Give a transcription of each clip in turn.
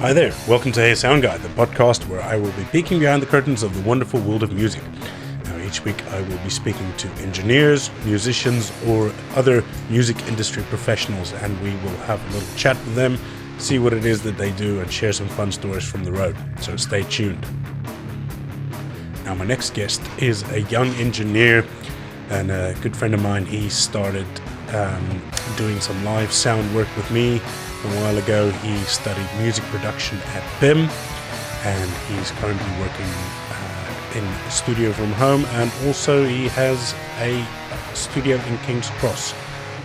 Hi there, welcome to Hey Sound Guy, the podcast where I will be peeking behind the curtains of the wonderful world of music. Now each week I will be speaking to engineers, musicians or other music industry professionals, and we will have a little chat with them, see what it is that they do and share some fun stories from the road, so stay tuned. Now my next guest is a young engineer and a good friend of mine. He started doing some live sound work with me a while ago. He studied music production at BIMM, and he's currently working in a studio from home, and also he has a studio in King's Cross.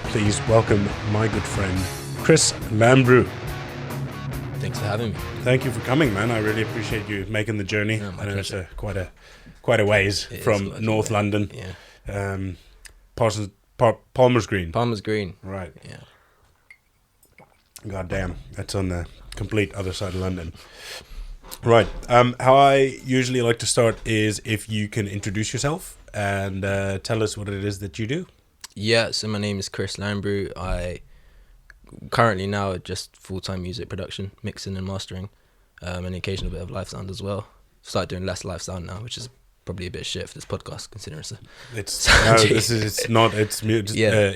Please welcome my good friend Chris Lambrou. Thanks for having me. Thank you for coming, man. I really appreciate you making the journey. No, I know it's quite a ways from North London. Yeah. Palmer's Green. Palmer's Green. Right. Yeah. God damn, that's on the complete other side of London. Right. How I usually like to start is if you can introduce yourself and tell us what it is that you do. Yeah, so my name is Chris Lambrou. I currently now just full-time music production, mixing and mastering, and occasional bit of live sound as well. Started doing less live sound now, which is probably a bit shit for this podcast, considering it's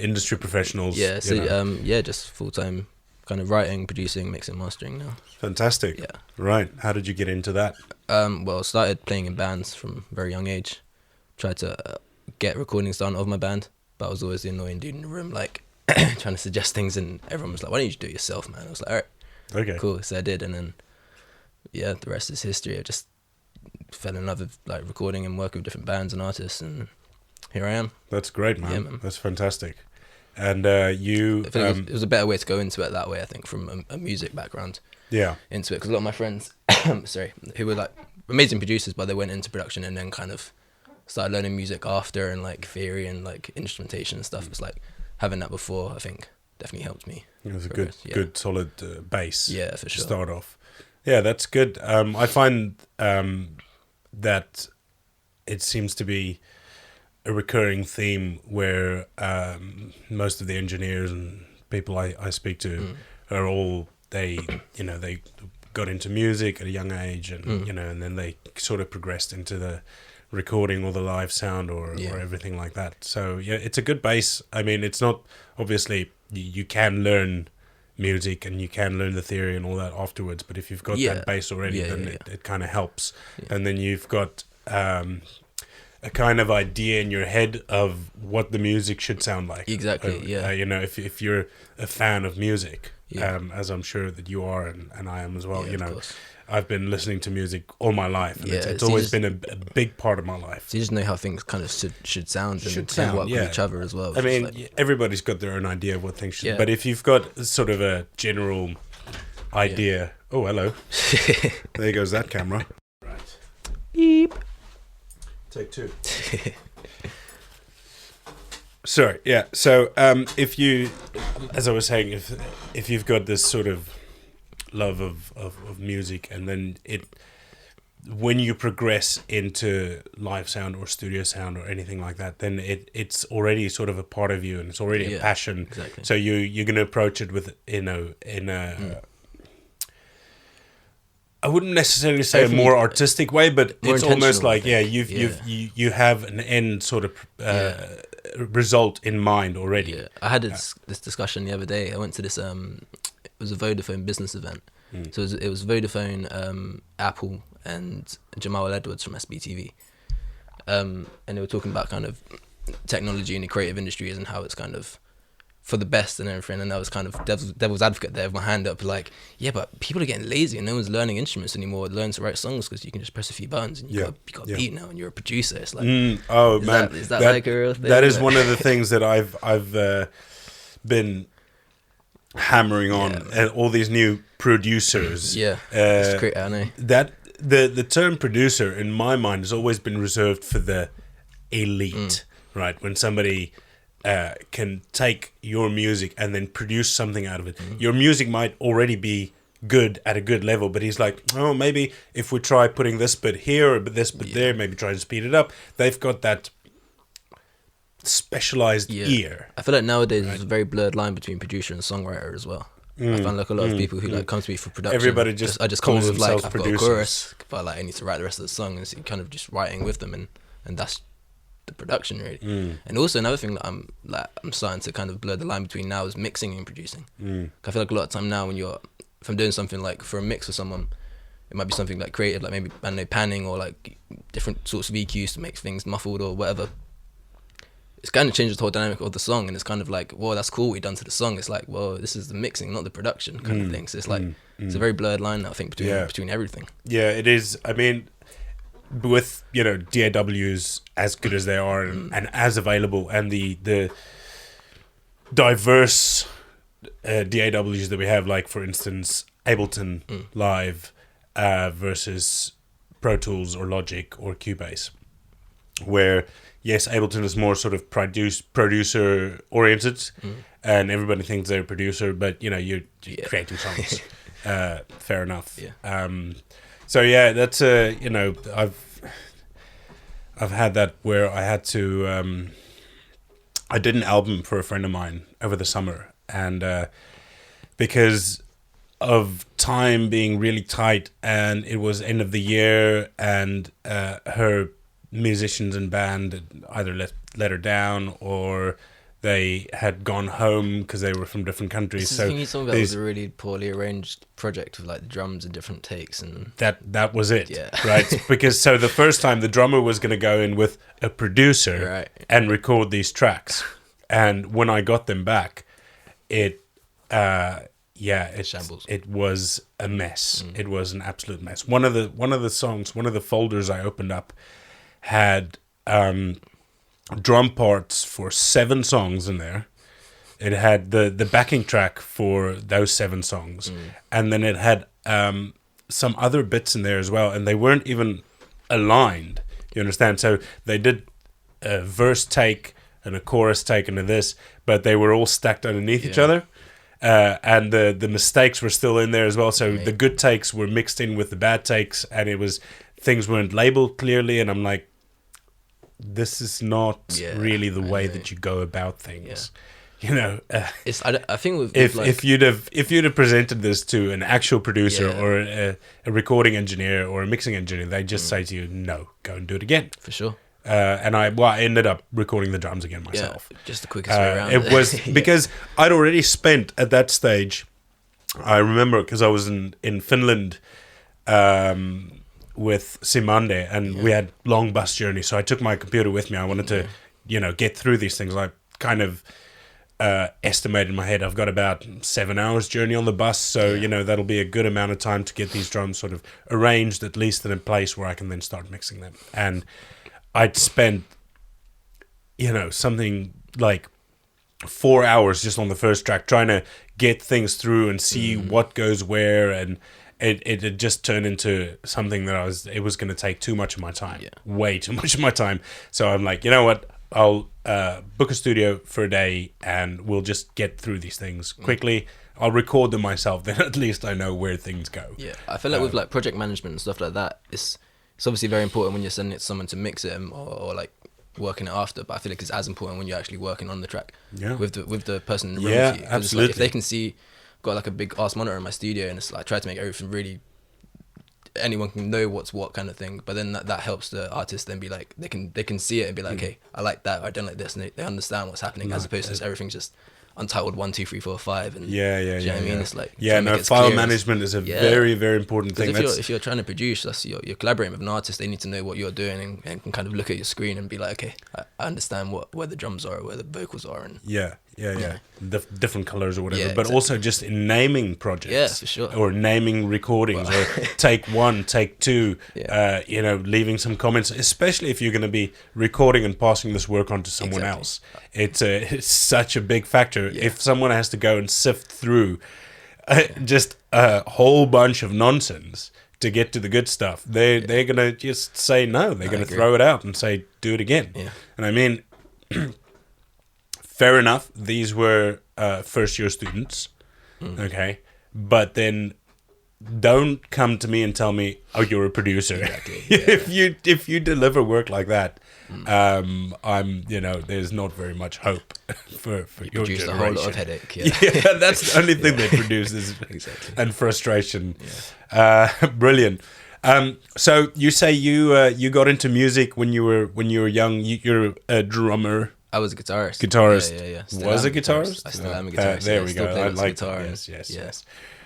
industry professionals. Yeah, so just full-time kind of writing, producing, mixing, mastering now. Fantastic. Yeah. Right. How did you get into that? Well, started playing in bands from a very young age. Tried to get recordings done of my band, but I was always the annoying dude in the room, like trying to suggest things, and everyone was like, "Why don't you just do it yourself, man?" I was like, "All right, okay, cool." So I did, and then the rest is history. I just fell in love with like recording and working with different bands and artists, and here I am. That's great, man. Yeah, man. That's fantastic. And you... I think it was a better way to go into it that way, I think, from a music background into it. Because a lot of my friends, who were like amazing producers, but they went into production and then kind of started learning music after, and like theory and like instrumentation and stuff. It's like having that before, I think, definitely helped me. It was a good solid base for sure. To start off. Yeah, that's good. I find that it seems to be a recurring theme where most of the engineers and people I speak to are all they got into music at a young age, and and then they sort of progressed into the recording or the live sound or everything like that. So yeah, it's a good base. I mean, it's not obviously you can learn music and you can learn the theory and all that afterwards, but if you've got that base already, then it kind of helps. And then you've got a kind of idea in your head of what the music should sound like. Exactly. If you're a fan of music, as I'm sure that you are, and I am as well. I've been listening to music all my life, and it's always been a big part of my life. So you just know how things kind of should sound and work with each other as well. I mean, everybody's got their own idea of what things should. But if you've got sort of a general idea, oh hello, there goes that camera. Right. Beep. Take two. Sorry, yeah. So, if you, as I was saying, if you've got this sort of love of music, and then when you progress into live sound or studio sound or anything like that, then it's already sort of a part of you, and it's already a passion. Exactly. So you're going to approach it with I wouldn't necessarily say a more artistic way, but it's almost like you have an end sort of result in mind already. Yeah, I had this discussion the other day. I went to this it was a Vodafone business event. So it was Vodafone, Apple, and Jamal Edwards from SBTV, and they were talking about kind of technology in the creative industries and how it's kind of for the best and everything, and I was kind of devil's advocate there with my hand up, like, yeah, but people are getting lazy and no one's learning instruments anymore, learn to write songs because you can just press a few buttons and you got a beat now and you're a producer. It's like, is that like a real thing? That is one of the things that I've been hammering on, and all these new producers. It's great, I know. That the term producer in my mind has always been reserved for the elite, right? When somebody can take your music and then produce something out of it. Your music might already be good at a good level, but he's like, oh, maybe if we try putting this bit here or this bit there, maybe try to speed it up. They've got that specialized ear. I feel like nowadays there's a very blurred line between producer and songwriter as well. I find like a lot of people who like come to me for production. Everybody just I just come in calls with like, themselves I've got a producers. chorus, but like I need to write the rest of the song, and so you're kind of just writing with them, and that's the production really. And also another thing that I'm starting to kind of blur the line between now is mixing and producing. I feel like a lot of time now if I'm doing something like for a mix for someone, it might be something like creative, like maybe, I don't know, panning or like different sorts of EQs to make things muffled or whatever. It's kind of changes the whole dynamic of the song, and it's kind of like, well, that's cool what you done to the song. It's like, well, this is the mixing, not the production kind of thing. So it's like, it's a very blurred line now, I think, between everything. Yeah, it is. I mean, with, you know, DAWs as good as they are and as available, and the diverse DAWs that we have, like for instance Ableton Live versus Pro Tools or Logic or Cubase, where yes, Ableton is more sort of producer oriented, and everybody thinks they're a producer, but you know, you're creating songs. Fair enough. Yeah. So yeah, that's you know, I've had that where I had to I did an album for a friend of mine over the summer, and because of time being really tight, and it was end of the year, and her musicians and band either let her down or they had gone home because they were from different countries. So you talking about was a really poorly arranged project with like the drums and different takes, and that was it. Yeah. Right, because so the first time the drummer was going to go in with a producer Right. and record these tracks, and when I got them back, it Shambles. It was a mess. It was an absolute mess. One of the songs, one of the folders I opened up had drum parts for 7 songs in there. It had the backing track for those 7 songs, and then it had some other bits in there as well, and they weren't even aligned. You understand? So they did a verse take and a chorus take and this, but they were all stacked underneath each other. And the mistakes were still in there as well. So the good takes were mixed in with the bad takes, and things weren't labeled clearly. And I'm like, this is not really the way that you go about things. You know, I think with if you'd have presented this to an actual producer or a recording engineer or a mixing engineer, they just say to you, no, go and do it again. For sure. And I ended up recording the drums again myself. Yeah, just the quickest way around. It was because I'd already spent at that stage. I remember because I was in Finland with Simande, and we had long bus journeys. So I took my computer with me. I wanted to, get through these things. I kind of estimated in my head I've got about 7 hours journey on the bus. So that'll be a good amount of time to get these drums sort of arranged, at least in a place where I can then start mixing them. And I'd spent, something like 4 hours just on the first track trying to get things through and see what goes where, and it had just turned into something that it was going to take too much of my time, way too much of my time. So I'm like, you know what, I'll book a studio for a day and we'll just get through these things quickly. I'll record them myself, then at least I know where things go. Yeah, I feel like with like project management and stuff like that, it's obviously very important when you're sending it to someone to mix it or like working it after, but I feel like it's as important when you're actually working on the track with the person in the room with you. Absolutely. Like, if they can see, got like a big ass monitor in my studio, and it's like I try to make everything really, anyone can know what's what kind of thing, but then that helps the artist then be like, they can see it and be like, okay, I like that, or I don't like this, and they understand what's happening, as opposed to just everything's just untitled 1 2 3 4 5 and do you know what I mean? It's like file management is a very, very important thing. If you're trying to produce, that's you're collaborating with an artist, they need to know what you're doing and can kind of look at your screen and be like, okay, I understand where the drums are, where the vocals are, and different colors or whatever. But also just in naming projects, for sure, or naming recordings, or take 1, take 2, leaving some comments, especially if you're going to be recording and passing this work on to someone else. It's such a big factor. If someone has to go and sift through just a whole bunch of nonsense to get to the good stuff, they're going to just say no. They're going to throw it out and say, do it again. And I mean, fair enough, these were first year students, okay, but then don't come to me and tell me, "Oh, you're a producer." Exactly, yeah. if you deliver work like that, I'm there's not very much hope for your Produce generation. a whole lot of headache. Yeah, Yeah, that's the only thing they produce is Exactly. and frustration. Yeah. Brilliant. So you say you got into music when you were young. You're a drummer. I was a guitarist. Guitarist. Yeah. Still Was am a guitarist? I still am a guitarist. There yeah. we Still go. play I lots of like guitar. that. Yes. Yeah.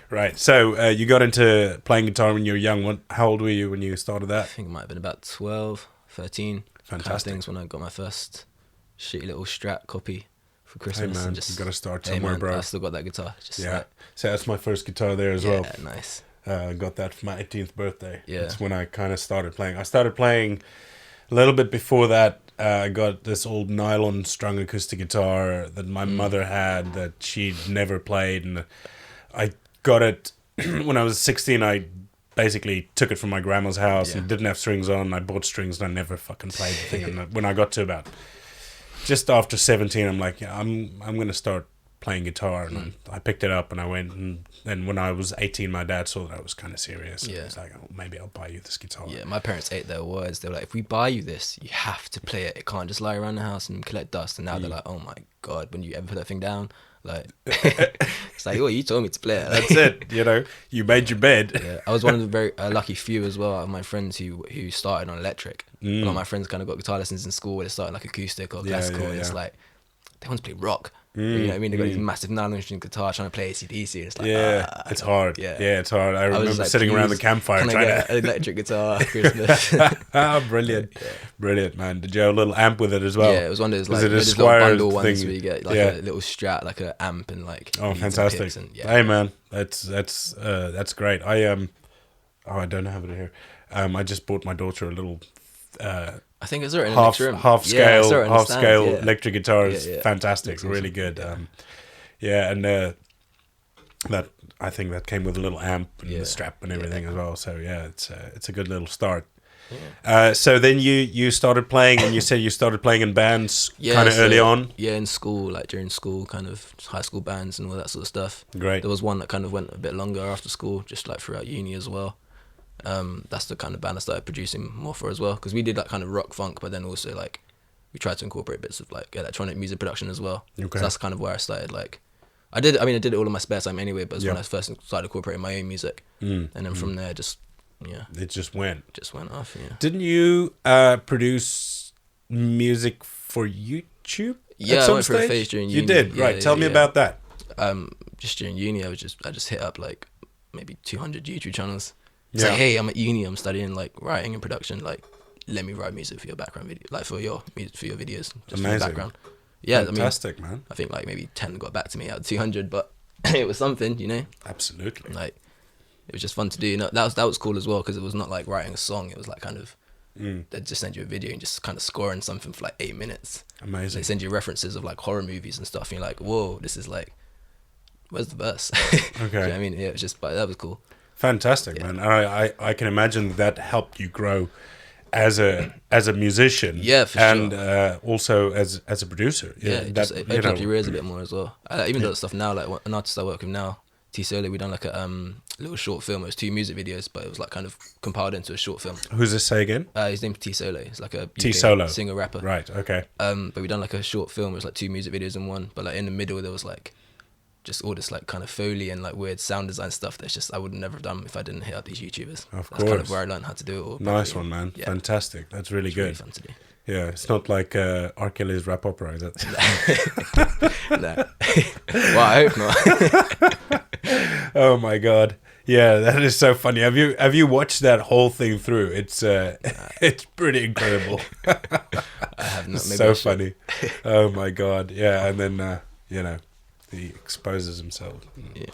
Right. So you got into playing guitar when you were young. How old were you when you started that? I think it might have been about 12, 13. Kind of Fantastic. things when I got my first shitty little Strat copy for Hey Christmas. man, and just, you got to start hey somewhere, man, bro. I still got that guitar. Just Yeah. like, So that's my first guitar there as yeah, well. nice. Got that for my 18th birthday. Yeah. That's when I kind of started playing. I started playing a little bit before that. I got this old nylon strung acoustic guitar that my mother had that she'd never played, and I got it when I was 16. I basically took it from my grandma's house and didn't have strings on. I bought strings and I never fucking played the thing. And when I got to about just after 17, I'm like, yeah, I'm gonna start playing guitar, and I picked it up and I went, and then when I was 18, my dad saw that I was kind of serious. And Yeah. he was like, oh, maybe I'll buy you this guitar. Yeah, my parents ate their words. They were like, if we buy you this, you have to play it. It can't just lie around the house and collect dust. And now they're like, oh my God, when you ever put that thing down? Like, it's like, oh, you told me to play it. That's it. You made your bed. Yeah, I was one of the very lucky few as well of my friends who started on electric. A lot of my friends kind of got guitar lessons in school where they started like acoustic or classical. And it's like, they want to play rock. You know what I mean? They got these massive nylon string guitar trying to play AC/DC. It's like, It's hard. Yeah. It's hard. I was remember like, sitting around the please, campfire can I trying get to. an electric guitar at Christmas? Brilliant. Brilliant, man. Did you have a little amp with it as well? Yeah, it was one of those Was like it a those little Squire bundle ones thing? where you get like a little Strat, like an amp and like Oh, leads and fantastic. picks and, Hey, man. That's great. I don't have it here. I just bought my daughter a little I think it's in the half next room. half Yeah, I scale saw it in the stand, yeah. electric guitar is Yeah. fantastic. Looks Really awesome. good. And that I think that came with a little amp and the strap and everything as well. So yeah, it's a good little start. Yeah. So then you started playing, and you said you started playing in bands kind of early on. Yeah, in school, like during school, kind of high school bands and all that sort of stuff. Great. There was one that kind of went a bit longer after school, just like throughout uni as well. That's the kind of band I started producing more for as well, because we did like kind of rock funk, but then also like we tried to incorporate bits of like electronic music production as well. Okay. So that's kind of where I started. Like I did it all in my spare time anyway, but it's when I first started incorporating my own music, and then from there It just went off. Yeah. Didn't you produce music for YouTube? Yeah, at I some went through a stage? phase during You uni. did, right? Tell me about that. Just during uni, I just hit up like maybe 200 YouTube channels. It's Yeah. like, hey, I'm at uni, I'm studying like writing and production. Like, let me write music for your background video, like for your videos, just for the Amazing. background. Yeah, Fantastic, man. I think like maybe 10 got back to me out of 200, but it was something, you know. Absolutely. Like, it was just fun to do. You know, that was cool as well, because it was not like writing a song. It was like kind of they'd just send you a video and just kind of scoring something for like 8 minutes. Amazing. They send you references of like horror movies and stuff, and you're like, whoa, this is like, where's the verse? Okay. Do you know what I mean? Yeah, it was just, but that was cool. Fantastic, man. I can imagine that helped you grow as a musician. Yeah, for and, sure. And also as a producer. Yeah, it just opened up your ears a bit more as well. I even do that stuff now, like an artist I work with now, T Solo, we done like a little short film. It was 2 music videos, but it was like kind of compiled into a short film. Who's this, say again? His name's T Solo. He's like a T UK Solo singer rapper. Right. Okay. But we done like a short film. It was like 2 music videos in one. But like in the middle, there was like just all this like kind of Foley and like weird sound design stuff that's just I would never have done if I didn't hit up these YouTubers. Of That's kind of course. where I learned how to do it all. Nice properly. one, man. Yeah. Fantastic. That's really It's good. really fun to do. Yeah, it's not like R. Kelly's rap opera, is it? No. Well, I hope not. Oh my god. Yeah, that is so funny. Have you watched that whole thing through? It's it's pretty incredible. I have not. Maybe So I should. funny. Oh my god. Yeah, and then he exposes himself.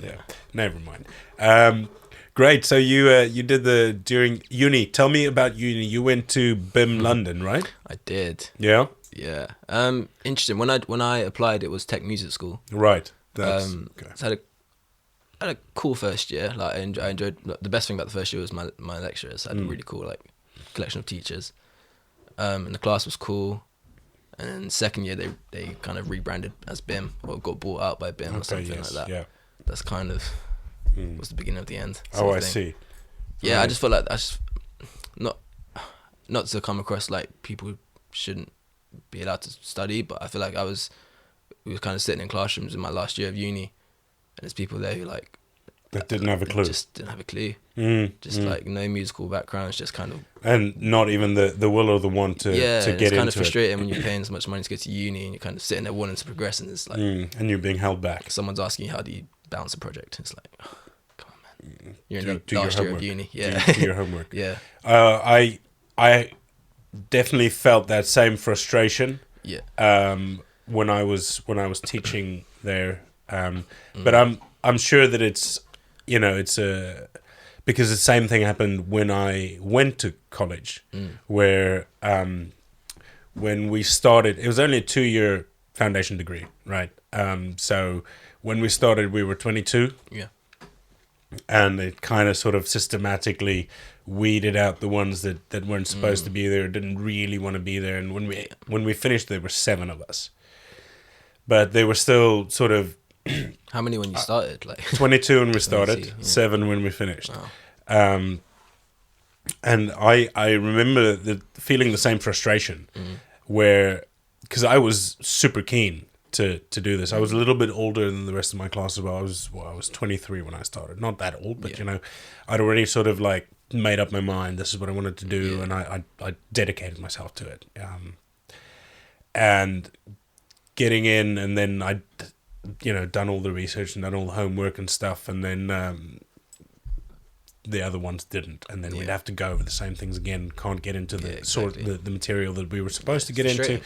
Yeah. Never mind. Great. So you did during uni. Tell me about uni. You went to BIMM London, right? I did. Yeah. Yeah. Interesting. When I applied, it was tech music school. Right. That's okay. So I had a cool first year. Like I enjoyed the best thing about the first year was my lecturers. I had a really cool like collection of teachers, and the class was cool. And then second year they kind of rebranded as BIMM or got bought out by BIMM or something like that. Yeah. That's kind of was the beginning of the end. Oh, I see. Yeah, Right. I just felt like not to come across like people shouldn't be allowed to study, but I feel like we were kind of sitting in classrooms in my last year of uni, and there's people there who like That didn't have a clue. just didn't have a clue, like no musical backgrounds, just kind of, and not even the will or the want to get it's into kind of frustrating it. when you're paying so much money to go to uni and you're kind of sitting there wanting to progress, and it's like And you're being held back. someone's asking you how do you balance a project. It's like, oh, come on, man, you're in Do the your last year of homework. uni. Yeah, Do your homework. yeah, I definitely felt that same frustration. yeah. When I was teaching there, but I'm sure that it's because the same thing happened when I went to college, where when we started, it was only a 2-year foundation degree, right? So when we started, we were 22. Yeah. And it kind of sort of systematically weeded out the ones that weren't supposed to be there, didn't really want to be there. And when we finished, there were 7 of us, but they were still sort of How many when you started? Like 22 when we started, 22, yeah. 7 when we finished. Wow. And I remember feeling the same frustration, where because I was super keen to do this. I was a little bit older than the rest of my class as well. I was 23 when I started. Not that old, but I'd already sort of like made up my mind. This is what I wanted to do, and I dedicated myself to it. And getting in, and then I'd done all the research and done all the homework and stuff, and then the other ones didn't, and then we'd have to go over the same things again.'t get into the material that we were supposed to get into.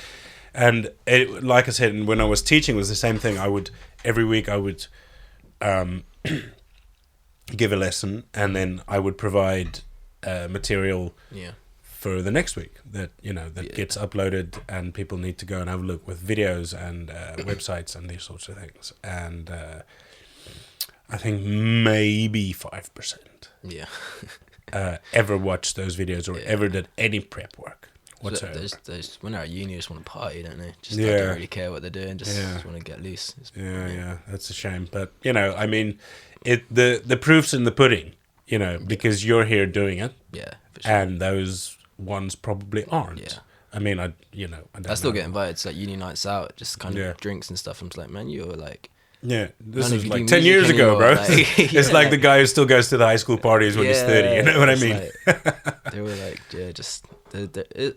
And it, like I said, when I was teaching, it was the same thing. Every week I would give a lesson, and then I would provide material for the next week that gets uploaded, and people need to go and have a look with videos and websites and these sorts of things. And I think maybe 5% ever watched those videos or ever did any prep work whatsoever. Those when they're at uni, just want to party, don't they? Just don't really care what they're doing. Just want to get loose. That's a shame. But I mean, the proof's in the pudding. Because you're here doing it. Yeah, for sure. And those ones probably aren't. Yeah. I mean, I still get invited to like uni nights out, just kind of drinks and stuff. I'm just like, man, you were like. Yeah, this is like 10 years ago, bro. Like, it's like the guy who still goes to the high school parties when he's 30. You know what I mean? Like, they were like, just.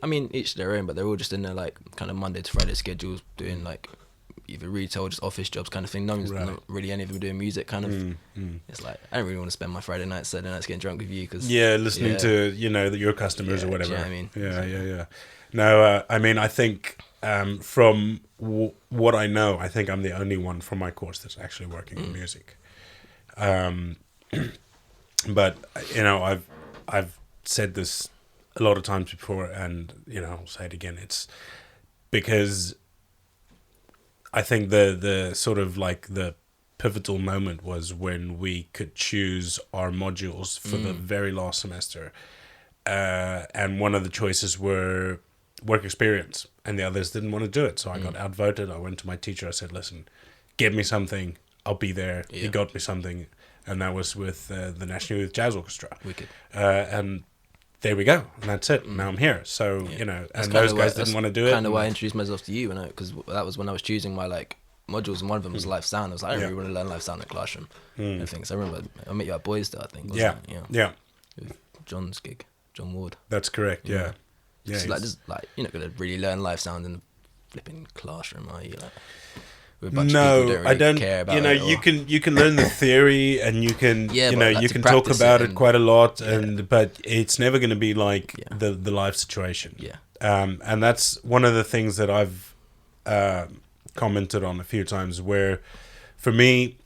I mean, each their own, but they're all just in their like kind of Monday to Friday schedules, doing like either retail or just office jobs kind of thing. Not really any of them doing music kind of. It's like I don't really want to spend my Friday nights, Saturday nights getting drunk with you because listening to your customers or whatever. Do you know what I mean? Yeah. No, I mean, I think from what I know, I think I'm the only one from my course that's actually working in music. But I've said this a lot of times before, and I'll say it again. It's because I think the sort of like the pivotal moment was when we could choose our modules for the very last semester, and one of the choices were work experience, and the others didn't want to do it. So I got outvoted. I went to my teacher. I said, "Listen, give me something. I'll be there." Yeah. He got me something, and that was with the National Youth Jazz Orchestra. Wicked. And there we go, and that's it. Now I'm here. So and those guys didn't want to do it. Kind of why I introduced myself to you, because that was when I was choosing my like modules, and one of them was live sound. I was like, I don't really want to learn live sound in the classroom. And things. I remember I met you at Boysdale, I think. Wasn't it? Yeah. With John's gig, John Ward. That's correct. Yeah. Just you're not gonna really learn live sound in the flipping classroom, are you? Like, with a bunch of people who don't really care about it, you can learn the theory, and you can you can talk about it quite a lot, but it's never going to be like the live situation. Yeah. And that's one of the things that I've commented on a few times, where for me,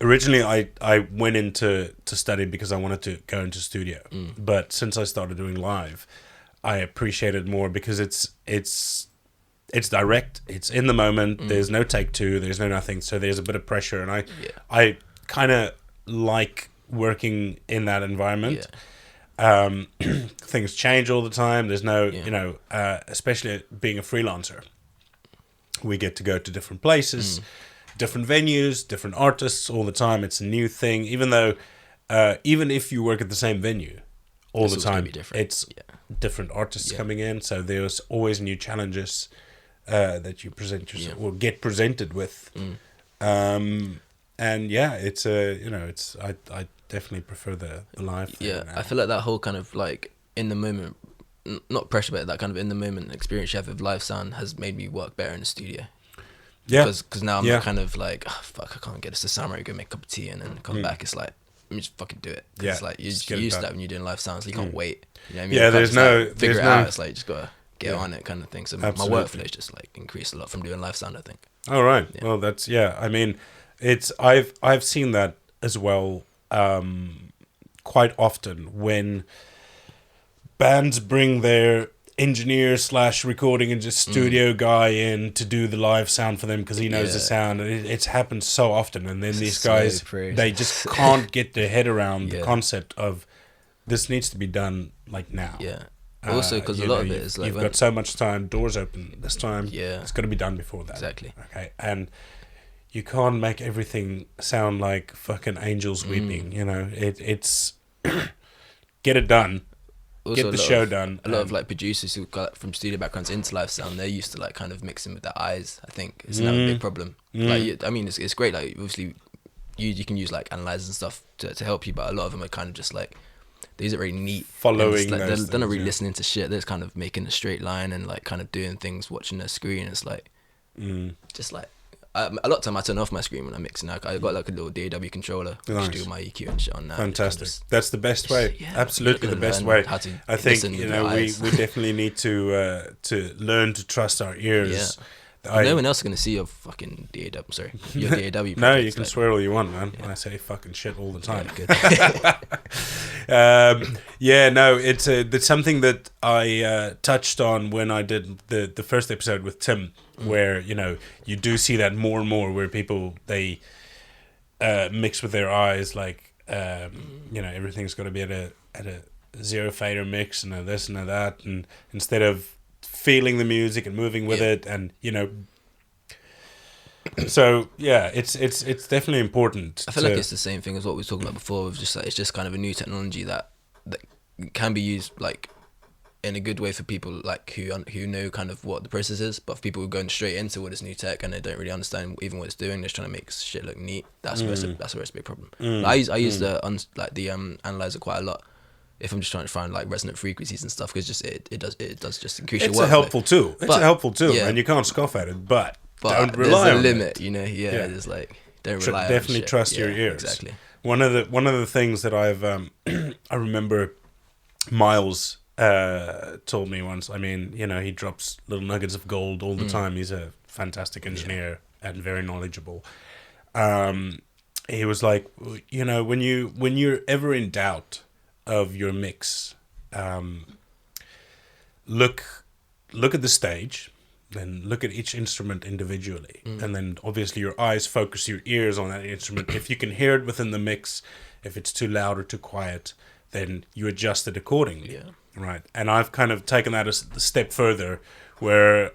originally I went into study because I wanted to go into studio, but since I started doing live, I appreciate it more because it's direct, it's in the moment. There's no take two, there's no nothing, so there's a bit of pressure, and I kind of like working in that environment. Things change all the time. There's no especially being a freelancer, we get to go to different places, different venues, different artists all the time. It's a new thing, even though even if you work at the same venue all the time, it's different artists coming in. So there's always new challenges that you present yourself or get presented with. And yeah, it's it's I definitely prefer the live thing now. I feel like that whole kind of like in the moment, not pressure, but that kind of in the moment experience you have with live sound has made me work better in the studio. Yeah, because now I'm kind of like, oh, fuck, I can't get this to sound right. Go make a cup of tea and then come back. It's like, let me just fucking do it. It's like you used to that when you're doing live sounds. So you can't wait. You know what I mean? Yeah, there's no figure it out. It's like you just gotta get on it, kind of thing. So my workflow is just like increased a lot from doing live sound, I think. All right. Yeah. Well, that's I mean, it's I've seen that as well quite often when bands bring their engineer / recording and just studio guy in to do the live sound for them because he knows the sound. It's happened so often, and then these guys they just can't get their head around the concept of this needs to be done like now. Yeah. Also, because a lot of it is like you've got so much time, doors open this time. Yeah, it's got to be done before that. Exactly. Okay, and you can't make everything sound like fucking angels weeping. You know, it's get it done. Also, get the show done. A lot of like producers who got from studio backgrounds into live sound, they're used to like kind of mixing with their eyes. I think it's another big problem. Like, I mean, it's great. Like, obviously, you can use like analyzers and stuff to help you, but a lot of them are kind of just like these are very neat. Following, like, they're not really listening to shit. They're just kind of making a straight line and like kind of doing things, watching their screen. It's like just like. A lot of time I turn off my screen when I'm mixing. I got like a little DAW controller, which do my EQ and shit on that. Fantastic. That's the best way. Absolutely the best way. I think we definitely need to learn to trust our ears. No one else is gonna see your fucking DAW. Sorry, your DAW. No, you can swear all you want, man. I say fucking shit all the time. It's something that I touched on when I did the first episode with Tim, where you do see that more and more, where people they mix with their eyes, like everything's got to be at a zero fader mix and a this and a that, and instead of feeling the music and moving with it, and so it's definitely important. I feel like it's the same thing as what we were talking about before. With just like it's just kind of a new technology that can be used like in a good way for people like who know kind of what the process is, but for people who are going straight into what is new tech and they don't really understand even what it's doing, they're just trying to make shit look neat. That's where it's a big problem. Like, I use the analyzer quite a lot if I'm just trying to find like resonant frequencies and stuff, because it does just increase your workflow. It's a helpful tool, and you can't scoff at it, but don't rely on it. There's a limit, There's like don't rely on it. Definitely trust your ears. Exactly. One of the things that I've I remember Miles told me once. I mean, he drops little nuggets of gold all the time. He's a fantastic engineer and very knowledgeable. He was like, when you're ever in doubt of your mix, look at the stage, then look at each instrument individually, and then obviously your eyes focus your ears on that instrument. If you can hear it within the mix, if it's too loud or too quiet, then you adjust it accordingly. Right. And I've kind of taken that a step further, where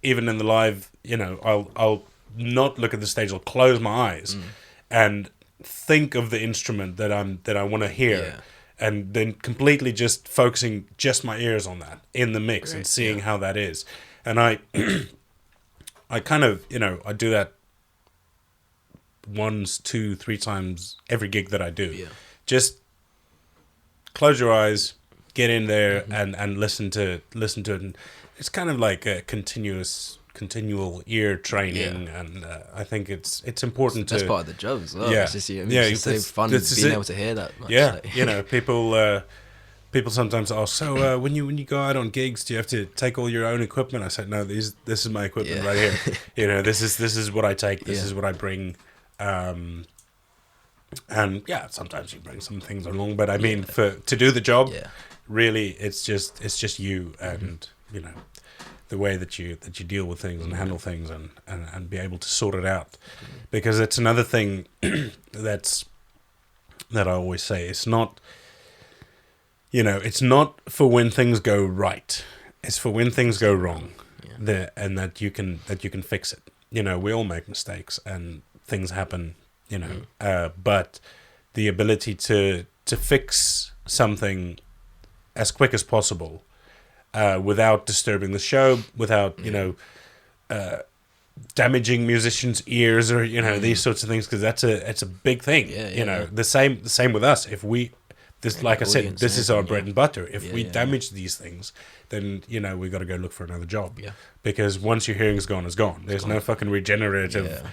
even in the live, I'll not look at the stage. I'll close my eyes and think of the instrument that I want to hear, and then completely just focusing just my ears on that in the mix and seeing how that is. And I kind of I do that once, 2, 3 times every gig that I do. Just close your eyes, get in there and listen to it, and it's kind of like a continual ear training, and I think it's important. That's part of the job as well. It's just, it's so fun being able to hear that much. People sometimes ask, so when you go out on gigs, do you have to take all your own equipment? I said, no, this is my equipment right here. This is what I take, this is what I bring. And sometimes you bring some things along, but I mean, to do the job, really, it's just you and the way that you deal with things and handle things and be able to sort it out, because it's another thing that I always say. It's not it's not for when things go right. It's for when things go wrong, and that you can fix it. we all make mistakes and things happen, but the ability to fix something as quick as possible, without disturbing the show, without, damaging musicians' ears or, these sorts of things, because it's a big thing. The same with us. If we, like I said, this is our bread and butter. If we damage these things, then we got to go look for another job. Because once your hearing's gone, it's gone. There's no fucking regenerative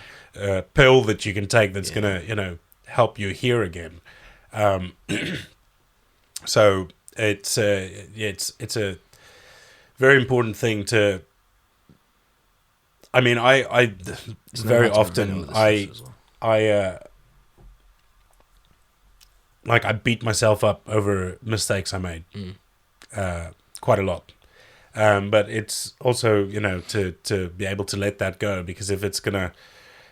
pill that you can take that's gonna help you hear again. So it's a very important thing to. I mean, I very often I beat myself up over mistakes I made, quite a lot. But it's also, to be able to let that go, because if it's gonna,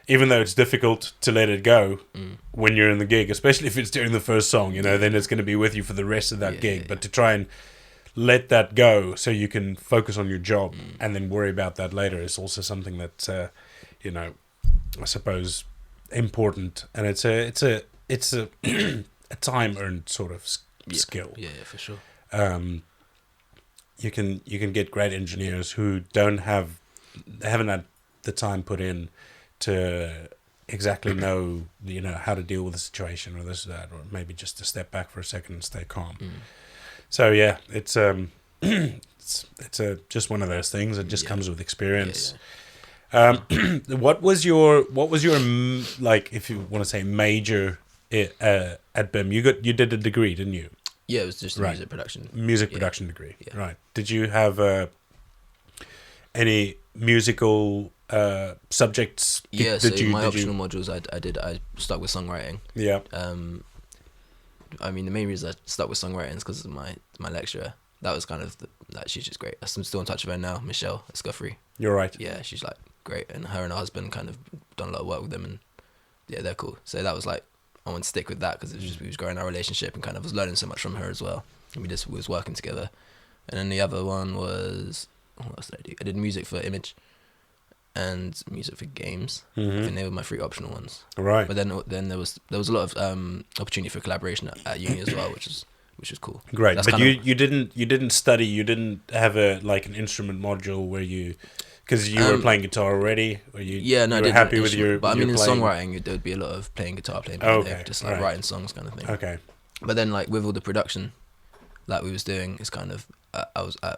even though it's difficult to let it go when you're in the gig, especially if it's during the first song, then it's going to be with you for the rest of that gig. But to try and let that go so you can focus on your job and then worry about that later is also something that, I suppose important, and it's a a time earned sort of skill. Yeah, for sure. You can get great engineers who haven't had the time put in to exactly know how to deal with the situation or this or that, or maybe just to step back for a second and stay calm. So yeah, it's just one of those things. It just comes with experience. What was your like, if you want to say, major at BIMM? You did a degree, didn't you? Yeah, it was just music production. Music production degree. Yeah. Right. Did you have any musical subjects? My optional modules, I stuck with songwriting. Yeah. I mean, the main reason I stuck with songwriting is because of my lecturer. That was kind of she's just great. I'm still in touch with her now, Michelle Escoffery. You're right. Yeah, she's like great, and her husband kind of done a lot of work with them, and yeah, they're cool. So that was like, I want to stick with that because we was growing our relationship and kind of was learning so much from her as well. And we was working together. And then the other one was, what else did I do? I did music for Image and music for games. I think they were my 3 optional ones. Right. But then there was a lot of opportunity for collaboration at uni as well, which is cool. Great. But you didn't study. You didn't have an instrument module where you. Because you were playing guitar already, or you were happy with your. But I mean, in playing? songwriting, there would be a lot of playing guitar, just like writing songs, kind of thing. Okay. But then, like with all the production, that we was doing, it's kind of I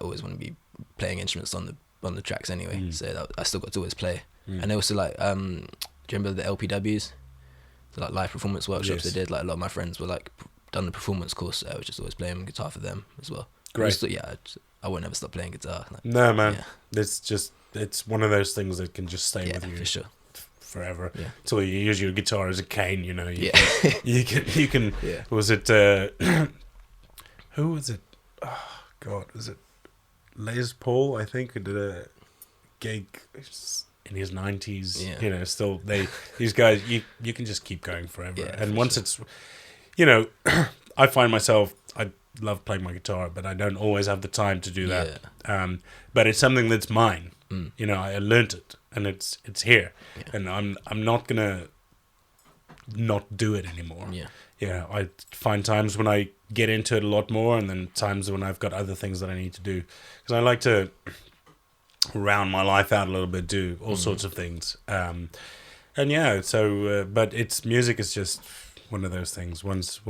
always want to be playing instruments on the tracks anyway, so I still got to always play. And also do you remember the LPWs, so like live performance workshops they did? Like a lot of my friends were like done the performance course, so I was just always playing guitar for them as well. Great. I won't ever stop playing guitar. No, man, it's one of those things that can just stay with you for sure forever. Yeah. Until you use your guitar as a cane, you can. Yeah. Was it who was it? Oh God, was it Les Paul? I think, who did a gig in his 90s. Yeah. Still these guys. You can just keep going forever. Yeah, and once it's, I find myself, I love playing my guitar, but I don't always have the time to do that. Yeah. But it's something that's mine. I learned it, and it's here, and I'm not gonna not do it anymore. I find times when I get into it a lot more, and then times when I've got other things that I need to do, because I like to round my life out a little bit, do all sorts of things. But music is just one of those things. Once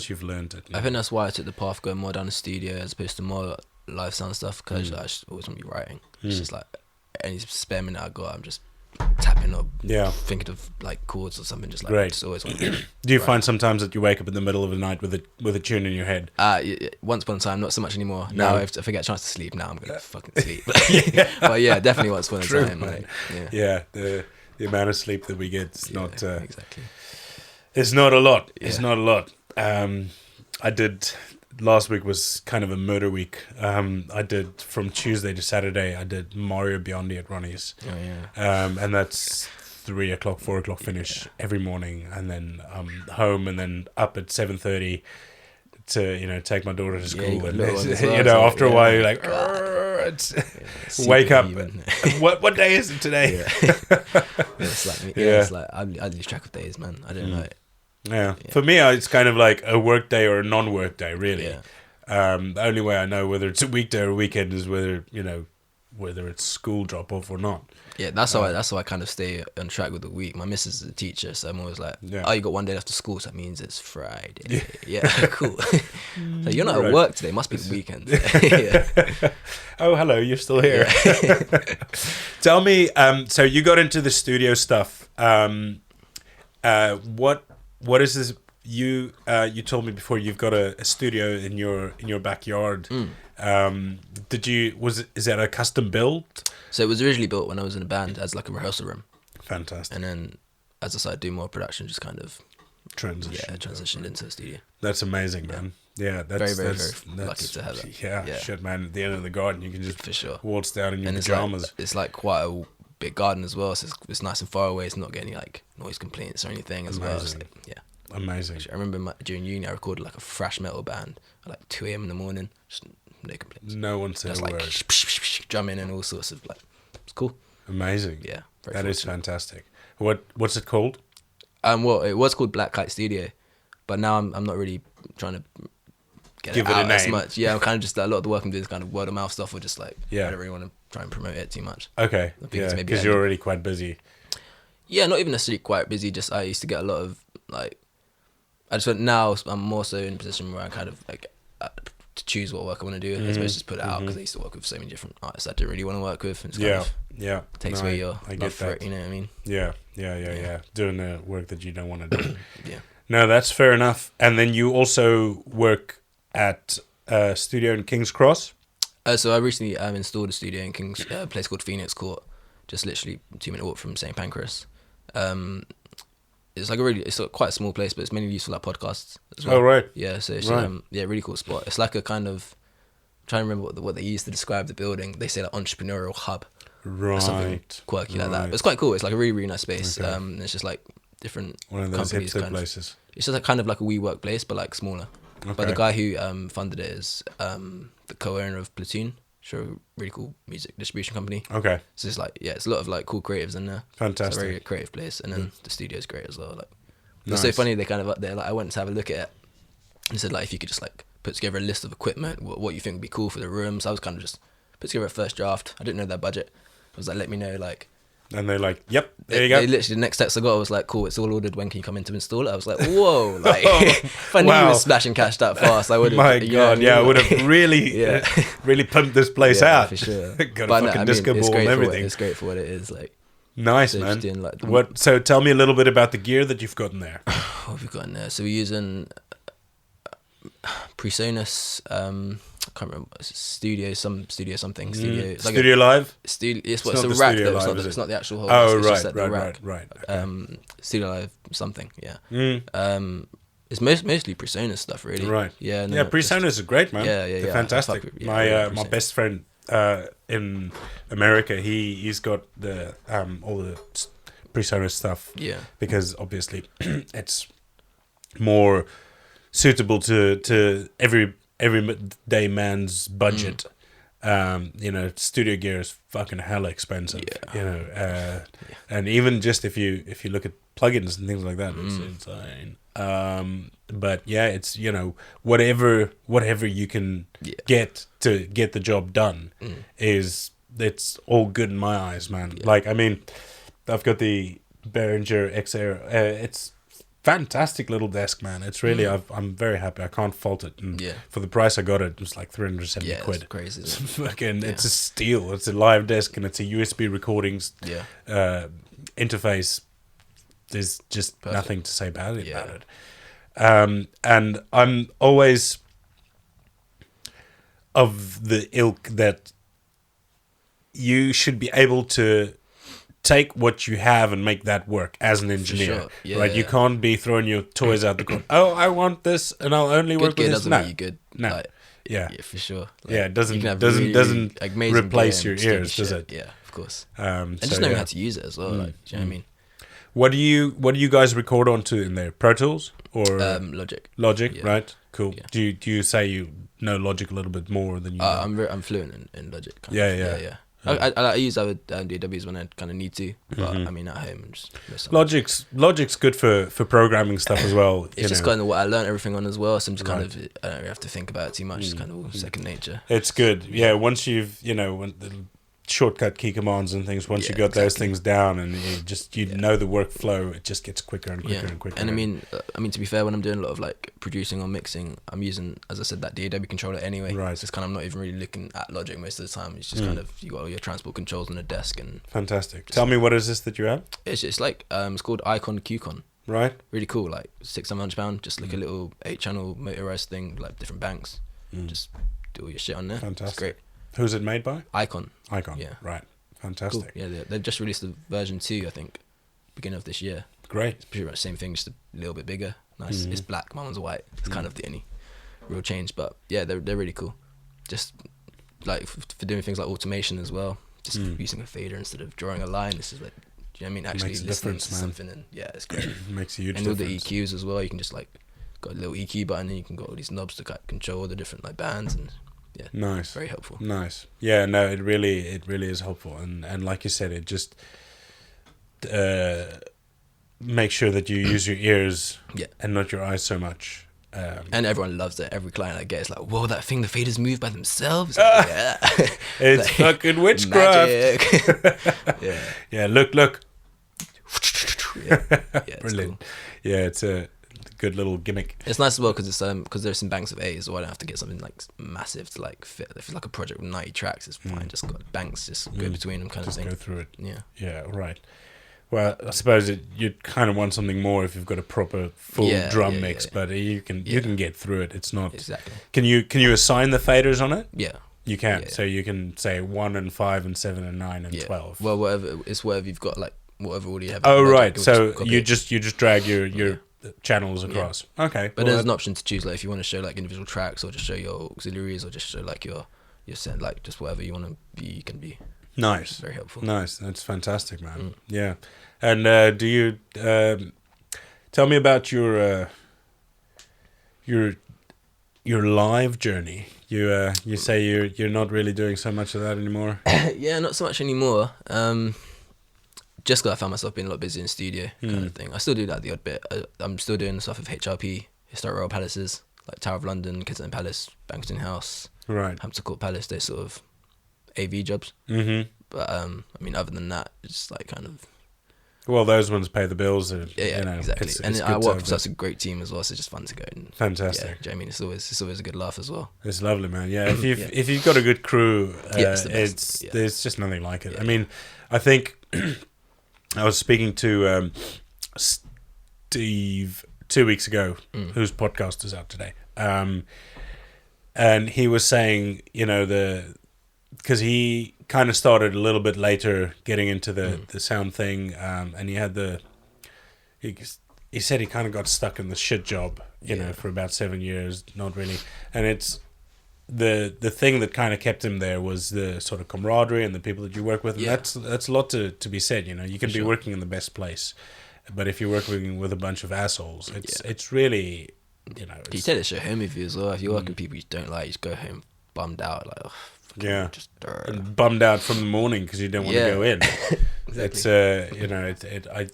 you've learned it, I think that's why I took the path going more down the studio as opposed to more live sound stuff, because I just always want to be writing. It's just like any spare minute I got, I'm just tapping or thinking of like chords or something. Just like just always want to do you find sometimes that you wake up in the middle of the night with a tune in your head? Once upon a time, not so much anymore. No. Now if I get a chance to sleep, now I'm gonna fucking sleep. But yeah, definitely once upon a time. Like, the amount of sleep that we get is not exactly. It's not a lot. It's not a lot. I did. Last week was kind of a murder week. I did from Tuesday to Saturday. I did Mario Biondi at Ronnie's. Oh yeah. And that's 3 o'clock, 4 o'clock finish every morning, and then home, and then up at 7:30 to take my daughter to school. And after a while you're like, right. Super Wake up. human. What day is it today? It's like me. Yeah, it's like I lose track of days, man. I don't know. Yeah. For me, it's kind of like a work day or a non-work day, really. Yeah. The only way I know whether it's a weekday or a weekend is whether it's school drop off or not. Yeah, that's how I kind of stay on track with the week. My missus is a teacher, so I'm always like, Yeah. oh, you got one day left of school, so that means it's Friday. Yeah, cool. So you're not at work today, must be the weekend. Yeah. Oh, hello, you're still here. Yeah. Tell me, so you got into the studio stuff. What is this? You told me before you've got a studio in your backyard. Is that a custom build? So it was originally built when I was in a band as like a rehearsal room. Fantastic. And then as I started doing more production, just kind of transitioned into a studio. That's amazing, man. Yeah, that's very lucky to have that. Yeah, shit, man. At the end of the garden, you can just for sure waltz down in your and pajamas. It's like quite a big garden as well, so it's nice and far away. It's not getting like noise complaints or anything as well. It's like, amazing. I remember during uni, I recorded like a thrash metal band at like 2 a.m. in the morning. Just no complaints. No one said a word. Drumming and all sorts of like, it's cool. Amazing. Yeah, that is fantastic. What's it called? Well, it was called Black Kite Studio, but now I'm not really trying to give it out a name as much. Yeah, I'm kind of just a lot of the work I'm doing is kind of word of mouth stuff, or just like I don't really want to try and promote it too much. Okay, because you're already quite busy. Yeah, not even necessarily quite busy. Just I used to get a lot of like. I just went now. I'm more so in a position where I kind of like to choose what work I want to do, as opposed to just put it out, because I used to work with so many different artists I didn't really want to work with, and it's kind of takes away your love for it. You know what I mean? Yeah. Doing the work that you don't want to do. Yeah. No, that's fair enough. And then you also work at a studio in King's Cross. So I recently installed a studio in King's a place called Phoenix Court, just literally 2-minute walk from St Pancras. It's like it's quite a small place, but it's mainly used for like podcasts as well. Oh right. Yeah, so it's really cool spot. It's like a kind of, I'm trying to remember what they used to describe the building. They say like entrepreneurial hub. Right. Or something quirky like that. But it's quite cool. It's like a really, really nice space. Okay. It's just like different one of those companies hipster places. It's just like kind of like a WeWork place, but like smaller. Okay. But the guy who funded it is the co-owner of Platoon, really cool music distribution company. Okay. So it's like it's a lot of like cool creatives in there. Fantastic. It's a very creative place, and then the studio's great as well. Like it's so funny. They kind of up there. Like I went to have a look at it. And said like if you could just like put together a list of equipment, what you think would be cool for the room. So I was kind of just put together a first draft. I didn't know their budget. I was like, let me know like. And they're like, yep, there you go. They literally, the next text I got, I was like, cool, it's all ordered. When can you come in to install it? I was like, whoa, like, if I knew you were splashing cash that fast, I would have. My God, I would have really, really pumped this place out. For sure. Got a fucking disco ball and everything. It's great for what it is, like. Nice, so man. Doing, like, So tell me a little bit about the gear that you've got in there. What have we got in there? So we're using PreSonus, I can't remember, studio something. Studio Live? It's a rack though, it's not the actual whole. Oh, it's right, just like the rack. Right. Okay. Studio Live something, yeah. It's mostly PreSonus stuff, really. Right. Yeah. PreSonus is great, man. Yeah. They're fantastic. My best friend in America, he's got the all the PreSonus stuff. Yeah. Because obviously it's more suitable to everyday man's budget. Studio gear is fucking hella expensive. And even just if you look at plugins and things like that, it's insane. But yeah, it's whatever you can get to get the job done it's all good in my eyes, man. Like I mean, I've got the Behringer XR. It's fantastic little desk, man. It's really I'm very happy. I can't fault it. And for the price I got it was like 370 quid. It's crazy. It's fucking it's a steal. It's a live desk and it's a USB recordings interface. There's just nothing to say bad about it. And I'm always of the ilk that you should be able to take what you have and make that work as an engineer, right? You can't be throwing your toys out the corner. Oh, I want this, and I'll only work with this. Doesn't make you good. No, like, yeah, for sure. Like, it doesn't replace your ears, does it? Yeah, of course. And just knowing how to use it as well. Like, do you know what I mean? What do you guys record onto in there? Pro Tools or Logic? Logic, right? Cool. Do you say you know Logic a little bit more than you know? I'm fluent in Logic. Yeah. I use other DAWs when I kind of need to, but I mean at home I'm just Logic's good for programming stuff as well. It's just kind of what I learned everything on as well, so I'm just kind of I don't really have to think about it too much. It's kind of all second nature. It's good. Yeah, once you've when the shortcut key commands and things, once you got those things down and you know the workflow, it just gets quicker and quicker and quicker. And I mean to be fair, when I'm doing a lot of like producing or mixing, I'm using, as I said, that DAW controller anyway. Right. So it's kind of, I'm not even really looking at Logic most of the time. It's just kind of, you got all your transport controls on the desk and. Fantastic. Tell me, what is this that you have? It's like it's called Icon QCon. Right. Really cool, like £600, just like a little 8-channel motorized thing, like different banks. Just do all your shit on there. Fantastic. It's great. Who's it made by? Icon. Yeah. Right. Fantastic. Cool. Yeah, they've just released the version 2, I think, beginning of this year. Great. It's pretty much the same thing, just a little bit bigger. Nice. It's black. My one's white. It's kind of the only real change, but yeah, they're really cool. Just like for doing things like automation as well. Just using a fader instead of drawing a line. This is like, do you know what I mean? Actually listening to something, and yeah, it's great. Makes a huge difference. And all the EQs as well. You can just like got a little EQ button, and you can got all these knobs to control all the different like bands and. Yeah, nice. Very helpful. Nice. Yeah, no, it really is helpful, and like you said, it just make sure that you use your ears and not your eyes so much. And everyone loves it. Every client I get is like, "Whoa, that thing! The faders move by themselves." Like, yeah, it's like, fucking witchcraft. Yeah. Look. Brilliant. Cool. Yeah, it's a good little gimmick. It's nice as well because there's some banks of 8, so I don't have to get something like massive to like fit. If it's like a project with 90 tracks, it's fine. Just got banks, just go between them, kind of thing. Just go through it. Yeah, right. Well, I suppose you'd kind of want something more if you've got a proper full drum mix, but you can get through it. It's not exactly. Can you assign the faders on it? Yeah. You can. Yeah. So you can say 1 and 5 and 7 and 9 and 12. Well, whatever you've got, like whatever order you have. Oh, right. So you just drag your channels across. Okay. But there's an option to choose, like if you want to show like individual tracks, or just show your auxiliaries, or just show like your set, like just whatever you want to be, you can be. Nice. Very helpful. Nice. That's fantastic, man. Yeah. And do you tell me about your live journey? You say you're not really doing so much of that anymore. Yeah, not so much anymore. Just because I found myself being a lot busier in the studio, kind of thing. I still do that the odd bit. I'm still doing stuff with HRP, Historic Royal Palaces, like Tower of London, Kensington Palace, Bankston House, right, Hampton Court Palace. They're sort of AV jobs. But I mean, other than that, it's like kind of. Well, those ones pay the bills. Exactly. And I work with such a great team as well, so it's just fun to go. And, fantastic. Yeah, do you know what I mean? It's always a good laugh as well. It's lovely, man. Yeah, if you've got a good crew, there's just nothing like it. Yeah. I mean, I think I was speaking to Steve 2 weeks ago, whose podcast is out today, and he was saying, because he kind of started a little bit later getting into the sound thing, and he had he said he kind of got stuck in the shit job, for about 7 years, not really, and it's the thing that kind of kept him there was the sort of camaraderie and the people that you work with, and that's a lot to be said. You can be working in the best place, but if you're working with a bunch of assholes, it's really, you take this shit home with you as well. If you're working with people you don't like, you just go home bummed out, like, and bummed out from the morning because you don't want to go in. Exactly.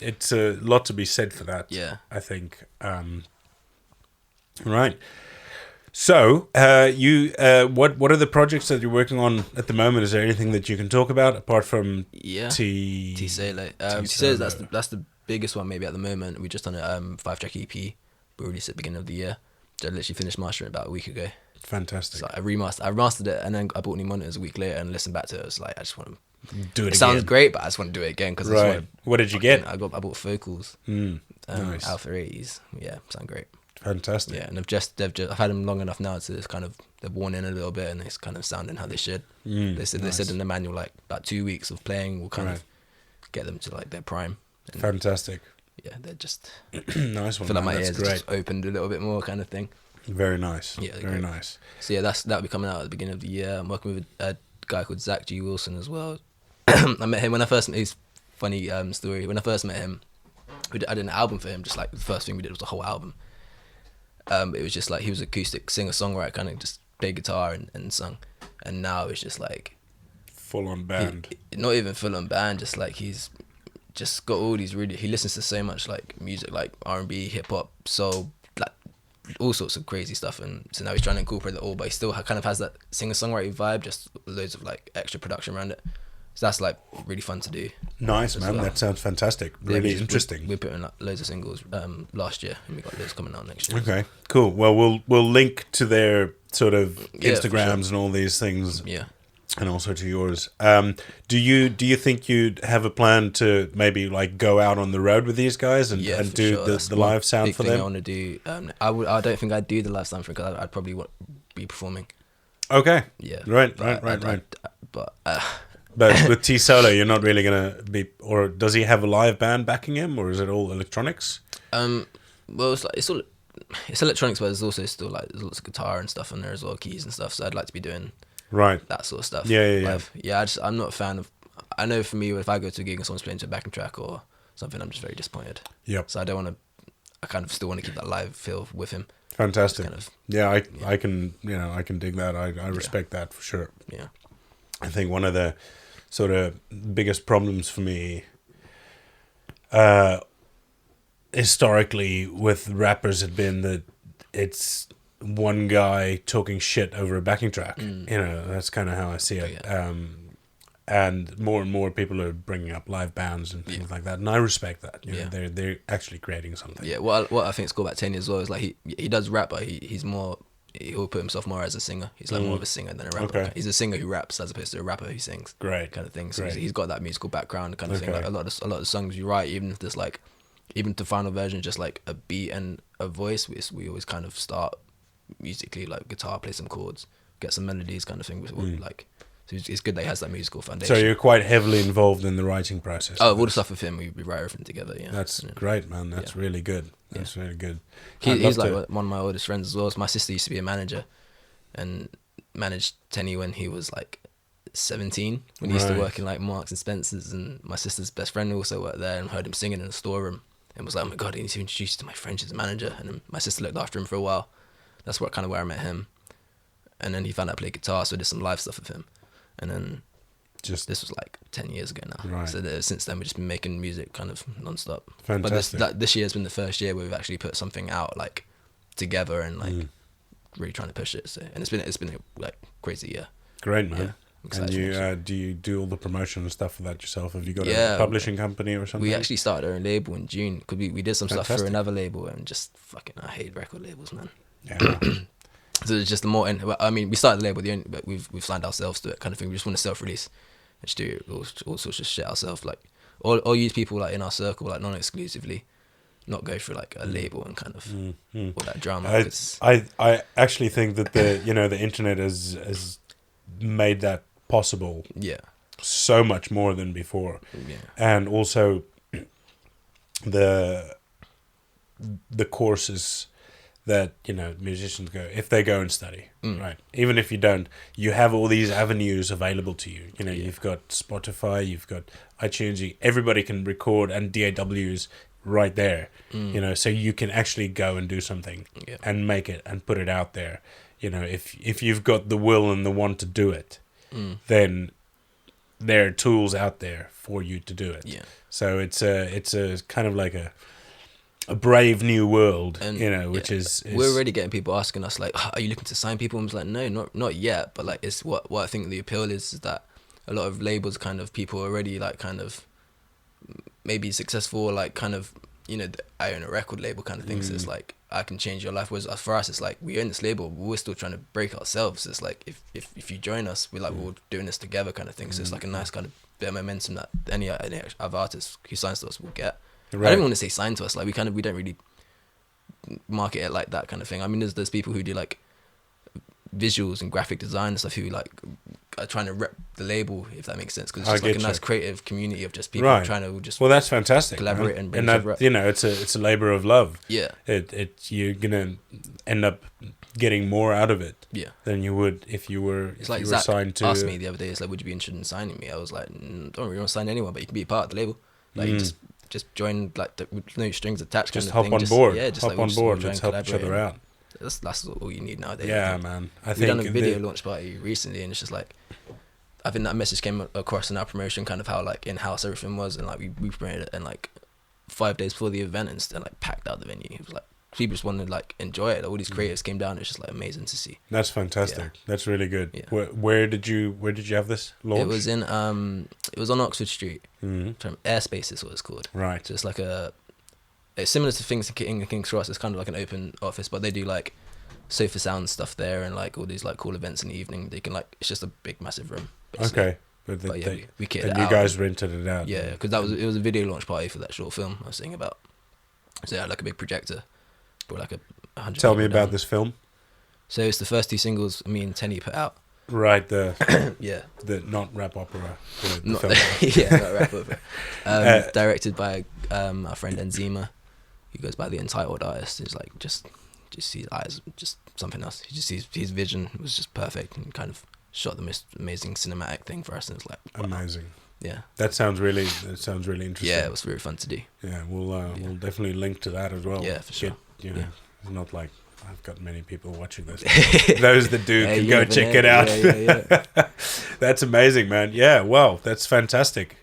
It's a lot to be said for that. Yeah, I think. Right. So, what are the projects that you're working on at the moment? Is there anything that you can talk about apart from T-Sale? T-Sale, that's the biggest one maybe at the moment. We just done a 5-track EP. We released it at the beginning of the year. I literally finished mastering it about a week ago. Fantastic. So I remastered it, and then I bought new monitors a week later and listened back to it. I was like, I just want to do it again. Sounds great, but I just want to do it again because what did you get? I bought Focals, nice. Alpha 80s. Yeah, sound great. Fantastic. Yeah, and I've had them long enough now to it's kind of they've worn in a little bit, and it's kind of sounding how they should. They said in the manual like about 2 weeks of playing will kind of get them to like their prime. And fantastic. Yeah, they're just nice one. I feel like my ears just opened a little bit more, kind of thing. Very nice. Yeah, very nice. So yeah, that'll be coming out at the beginning of the year. I'm working with a guy called Zach G. Wilson as well. I met him when I first. He's funny story. When I first met him, I did an album for him. Just like the first thing we did was a whole album. It was just like he was acoustic singer songwriter, kind of just played guitar and sung, and now it's just like full on band. Not even full on band, just like he's just got all these really. He listens to so much like music, like R&B, hip hop, soul, like all sorts of crazy stuff, and so now he's trying to incorporate it all, but he still kind of has that singer-songwriter vibe, just loads of like extra production around it. So that's like really fun to do. Nice, man. Well. That sounds fantastic. Really interesting. We're putting like loads of singles last year, and we got loads coming out next year. Okay, cool. Well, we'll link to their sort of Instagrams and all these things. Yeah. And also to yours. Do you think you'd have a plan to maybe like go out on the road with these guys and do sure. the live sound for them? I want to do. I don't think I'd do the live sound for because I'd probably be performing. Okay. Yeah. Right. But with T Solo, you're not really gonna be. Or does he have a live band backing him, or is it all electronics? Well, it's electronics, but there's also still like there's lots of guitar and stuff on there as well, keys and stuff. So I'd like to be doing. Right. That sort of stuff. Yeah. I'm not a fan of. I know for me, if I go to a gig and someone's playing to a backing track or something, I'm just very disappointed. Yep. So I don't want to. I kind of still want to keep that live feel with him. Fantastic. I can dig that. I respect that for sure. Yeah. I think one of the sort of biggest problems for me, historically with rappers had been that it's one guy talking shit over a backing track. That's kind of how I see it. And more people are bringing up live bands and things like that, and I respect that. You know, they're actually creating something. Yeah, what I think is cool about Tenny as well is like he does rap, but he'll put himself more as a singer. He's like more of a singer than a rapper. Okay. He's a singer who raps as opposed to a rapper who sings. Great, kind of thing. So great. he's got that musical background kind of thing. Like a lot of songs you write, even if there's like, even the final version, just like a beat and a voice, we always kind of start musically, like guitar, play some chords, get some melodies, kind of thing. Like, so it's good that he has that musical foundation. So you're quite heavily involved in the writing process. Oh, all the stuff with him, we write everything together. Yeah, that's great, man. That's really good. That's really good. He's like one of my oldest friends as well. So my sister used to be a manager, and managed Tenny when he was like 17, when he used to work in like Marks and Spencer's, and my sister's best friend also worked there and heard him singing in the storeroom and was like, oh my god, I need to introduce you to my friend, she's a manager. And then my sister looked after him for a while. That's where I met him. And then he found out I played guitar, so I did some live stuff with him. And then this was like 10 years ago now. Right. So since then we've just been making music kind of non-stop. Fantastic. But this year has been the first year where we've actually put something out like together and like really trying to push it. So, and it's been a like crazy year. Great, man. And you do you do all the promotion and stuff for that yourself? Have you got a publishing company or something? We actually started our own label in June because we did some stuff for another label and just I hate record labels, man. Yeah. So it's just the more. I mean, we started the label, but we've signed ourselves to it, kind of thing. We just want to self-release and just do all sorts of shit ourselves, like or use people like in our circle, like non-exclusively, not go through like a label and kind of all that drama. I actually think that the internet has made that possible. Yeah. So much more than before. Yeah. And also the courses that musicians go, if they go and study, right, even if you don't, you have all these avenues available to you. You've got Spotify, you've got iTunes, everybody can record, and DAWs right there, so you can actually go and do something and make it and put it out there. If you've got the will and the want to do it, then there are tools out there for you to do it. Yeah. So it's a kind of like a brave new world, and, which is we're already getting people asking us like, are you looking to sign people? And I was like, no, not yet. But like, it's what I think the appeal is that a lot of labels, kind of people already like kind of maybe successful, like kind of I own a record label kind of thing. So it's like I can change your life. Whereas for us, it's like we own this label, but we're still trying to break ourselves. It's like if you join us, we're doing this together kind of thing. So it's like a nice kind of bit of momentum that any other artist who signs to us will get. Right. I don't even want to say sign to us. Like we don't really market it like that kind of thing. I mean, there's people who do like visuals and graphic design and stuff who like are trying to rep the label, if that makes sense, because it's just like a nice creative community of just people trying to just that's fantastic, collaborate and bring that, it's a labor of love. Yeah, you're gonna end up getting more out of it than you would if you were Zach signed to. Asked me the other day, it's like, would you be interested in signing me? I was like, don't really want to sign anyone, but you can be a part of the label. Like you just join, like with no strings attached. Just kind of hop thing. on board. Yeah, just hop on board. Let's help each other out. That's all you need nowadays. Yeah, man. I we think done a video launch party recently, and it's just like, I think that message came across in our promotion, kind of how like in-house everything was, and like we promoted it, and like 5 days before the event, and still like packed out the venue. It was like people just wanted to like enjoy it. Like, all these creators came down. It's just like amazing to see. That's fantastic. Yeah. That's really good. Yeah. Where did you have this launch? It was in it was on Oxford Street. Airspace is what it's called. Right. So it's like it's similar to things in King's Cross. It's kind of like an open office, but they do like sofa sound stuff there, and like all these like cool events in the evening. They can like, it's just a big massive room. Basically. Okay. But yeah, we kitted it and out. you guys rented it out. Yeah, because it was a video launch party for that short film I was saying about. So yeah, like a big projector, brought like 100. Tell me about down. this film. So it's the first 2 singles me and Tenny put out. Right, the yeah, the not rap opera. The not film. yeah, not rap opera. Directed by our friend Enzima, who goes by the Entitled Artist. He's like just sees eyes, just something else. He just sees his vision was just perfect, and kind of shot the most amazing cinematic thing for us, and it's like wow. Amazing. Yeah, that sounds really interesting. Yeah, it was very fun to do. Yeah, we'll definitely link to that as well. Yeah, for sure. It's not like I've got many people watching this. Those that do can go check it out. Yeah. That's amazing, man. Yeah, wow, that's fantastic.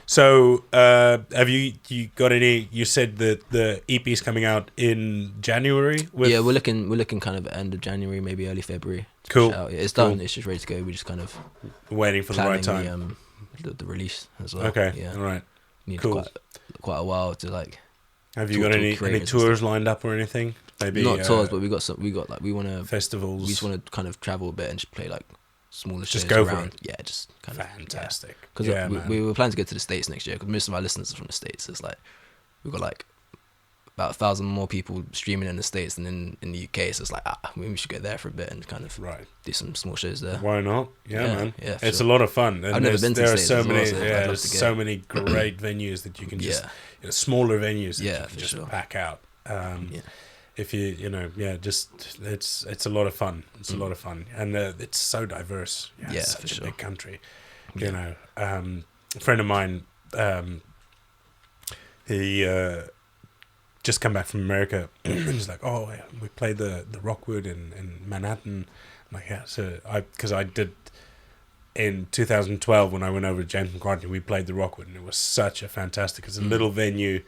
So have you got any? You said that the EP is coming out in January. Yeah, we're looking kind of end of January, maybe early February. Cool. Yeah, it's done. Cool. It's just ready to go. We're just kind of waiting for the right time. The release as well. Okay. Yeah. All right. Need cool. quite a while to like. Have you got any tours lined up or anything? Maybe not tours, but we got like we want to festivals. We just want to kind of travel a bit and just play like smaller shows. Just go around. for it. Yeah, just kind of fantastic. Because we were planning to go to the States next year, because most of our listeners are from the States. So it's like we've got like about 1,000 more people streaming in the States than in the UK. So it's like we should go there for a bit and kind of do some small shows there. Why not? Yeah, man. Yeah, it's a lot of fun. And I've never been to the States. There are so many great venues that you can just smaller venues that you can just pack out. If you just it's a lot of fun. It's a lot of fun, and it's so diverse. It's such a big country. You know, a friend of mine, he just come back from America, and he's like, "Oh, we played the Rockwood in Manhattan." I'm like, yeah, so because I did in 2012 when I went over to James McCartney, we played the Rockwood, and it was such a fantastic. It's a little venue.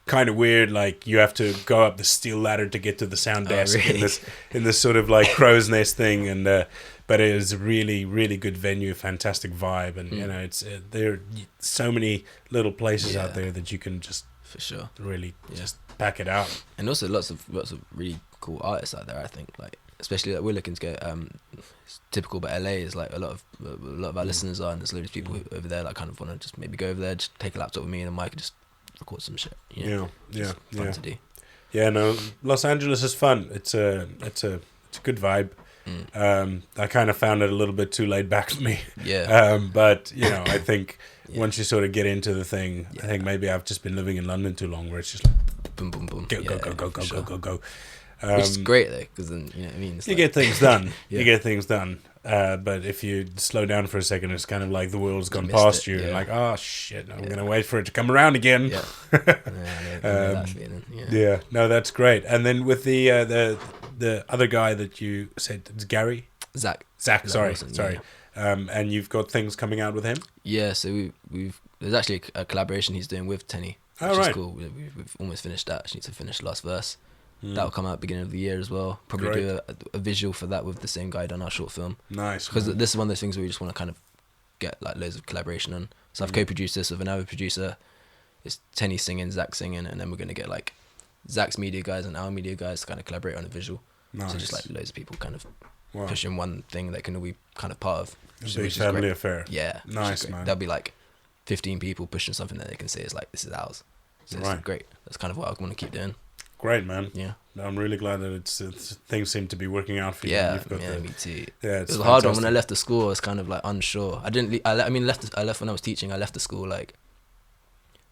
Kind of weird, like you have to go up the steel ladder to get to the sound desk in this sort of like crow's nest thing, and but it is a really, really good venue, fantastic vibe, and you know it's there are so many little places out there that you can just for sure really just pack it out, and also lots of really cool artists out there. I think like especially like we're looking to get it's typical, but LA is like a lot of our listeners are, and there's loads of people over there that kind of want to just maybe go over there, just take a laptop with me and a mic and just record some shit. Fun to do. Yeah, no, Los Angeles is fun. It's a good vibe. I kind of found it a little bit too laid back for me. But you know, I think once you sort of get into the thing, I think maybe I've just been living in London too long, where it's just like boom, boom, boom, go. Which is great though, because then you know what I mean. You get things done. You get things done. But if you slow down for a second, it's kind of like the world's gone past you. Like, oh shit, I'm gonna wait for it to come around again. No, that's great. And then with the other guy that you said, it's Gary, Zach. Sorry. And you've got things coming out with him. Yeah, so we've there's actually a collaboration he's doing with Tenny, which is cool. We've almost finished that. Just need to finish the last verse. That'll come out beginning of the year as well. Probably do a visual for that with the same guy done our short film. Nice. Because this is one of those things where we just want to kind of get like loads of collaboration on. So I've co-produced this with another producer. It's Tenny singing, Zach singing, and then we're gonna get like Zach's media guys and our media guys to kind of collaborate on a visual. Nice. So just like loads of people kind of pushing one thing that can all be kind of part of. A big family affair. Yeah. Nice, man. There'll be like 15 people pushing something that they can say is like, this is ours. So it's great. That's kind of what I want to keep doing. Great, man. Yeah. I'm really glad that things seem to be working out for you. Yeah, me too. Yeah, it was a hard one. When I left the school, I was kind of like unsure. I left when I was teaching. I left the school like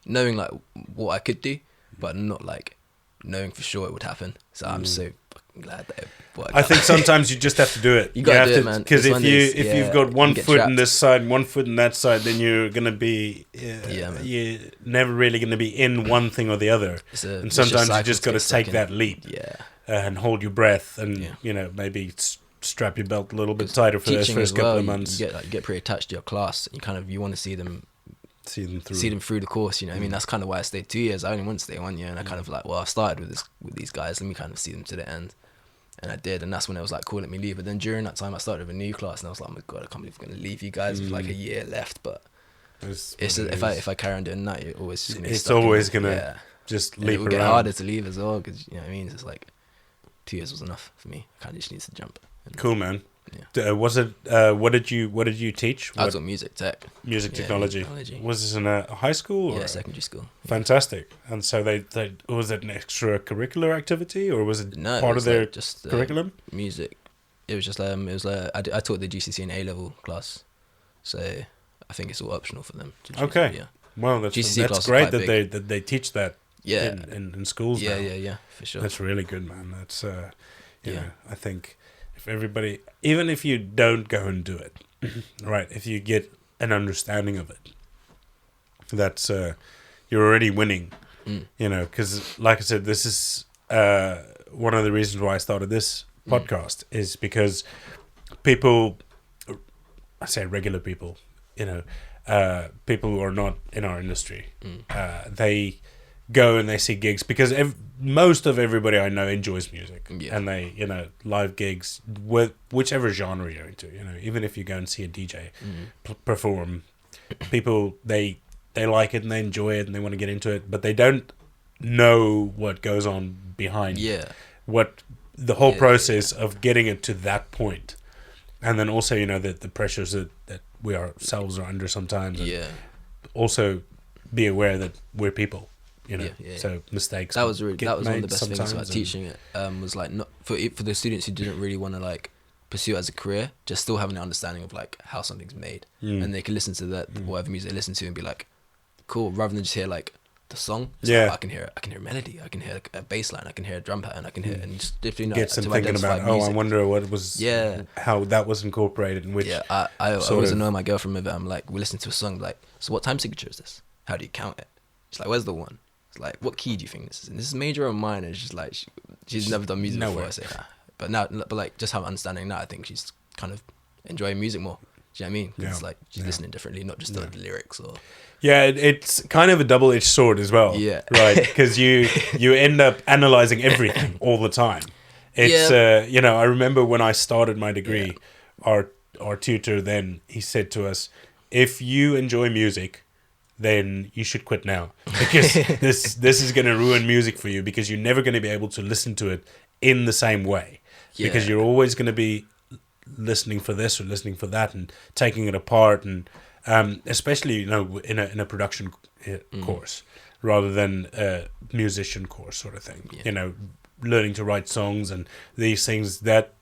knowing like what I could do, but not like knowing for sure it would happen. So I'm so I'm glad that it worked I out. think sometimes you just have to do it. You gotta have do it, to, man. because It's one of these- if you've got one you get foot in trapped. this side, one foot in that side, then you're gonna be man. you're never really gonna be in one thing or the other. It's a And vicious sometimes you cycle just to got to get stuck take in. that leap Yeah. and hold your breath, and Yeah. maybe strap your belt a little bit tighter for those Teaching first as well, couple of months. you get pretty attached to your class. And you want to see them See them through. the course. You know, what I mean, that's kind of why I stayed 2 years. I only wanted to stay 1 year, and I kind of like, well, I started with these guys. Let me kind of see them to the end, and I did. And that's when it was like, cool, let me leave. But then during that time, I started with a new class, and I was like, oh my god, I can't believe I'm gonna leave you guys with like a year left. But it's just, if I carry on doing that, you're always just gonna. It's always gonna just And leap it will around. get harder to leave as well, because you know what I mean. It's just like 2 years was enough for me. I kind of just needs to jump. And, Cool, man. Yeah. Was it? What did you teach? I taught music tech. Music Yeah, technology. technology. Was this in a high school? Or? Yeah, secondary school. Fantastic. And so they was it an extracurricular activity, or was it No, part it was of their like just curriculum? music. It was just I taught the GCSE and A level class, so I think it's all optional for them. To choose. Okay. Yeah. Well, GCSE that's class is great quite that they teach that. Yeah. In schools. Yeah, now. for sure. That's really good, man. That's you Yeah. know, I think if everybody, even if you don't go and do it, right? If you get an understanding of it, that's you're already winning. You know, because like I said, this is one of the reasons why I started this podcast is because people, I say regular people, people who are not in our industry, they go and they see gigs because most of everybody I know enjoys music, and they live gigs with whichever genre you're into. Even if you go and see a DJ perform, people they like it and they enjoy it and they want to get into it, but they don't know what goes on behind. What the whole process of getting it to that point, and then also the pressures that we ourselves are under sometimes. And also be aware that we're people. So mistakes. That was one of the best things about and teaching it. Was like not for the students who didn't really want to like pursue it as a career, just still having an understanding of like how something's made, and they can listen to that whatever music they listen to and be like, cool, rather than just hear like the song. Like, I can hear a melody, I can hear a bass line, I can hear a drum pattern, I can hear and just get some thinking about I wonder what was how that was incorporated in which I always annoy my girlfriend with it. I'm like, we listen to a song, like, so what time signature is this? How do you count it? She's like, where's the one? It's like, what key do you think this is? And this is major or minor? And she's like, she's never done music before. I say, but like just have understanding now. I think she's kind of enjoying music more. Do you know what I mean? 'Cause it's like she's listening differently, not just the lyrics or. Yeah, it's kind of a double-edged sword as well. Yeah. Right, because you end up analyzing everything all the time. It's I remember when I started my degree, our tutor then he said to us, if you enjoy music, then you should quit now, because this is going to ruin music for you, because you're never going to be able to listen to it in the same way, because you're always going to be listening for this or listening for that and taking it apart, and especially in a production course rather than a musician course sort of thing. Learning to write songs and these things, that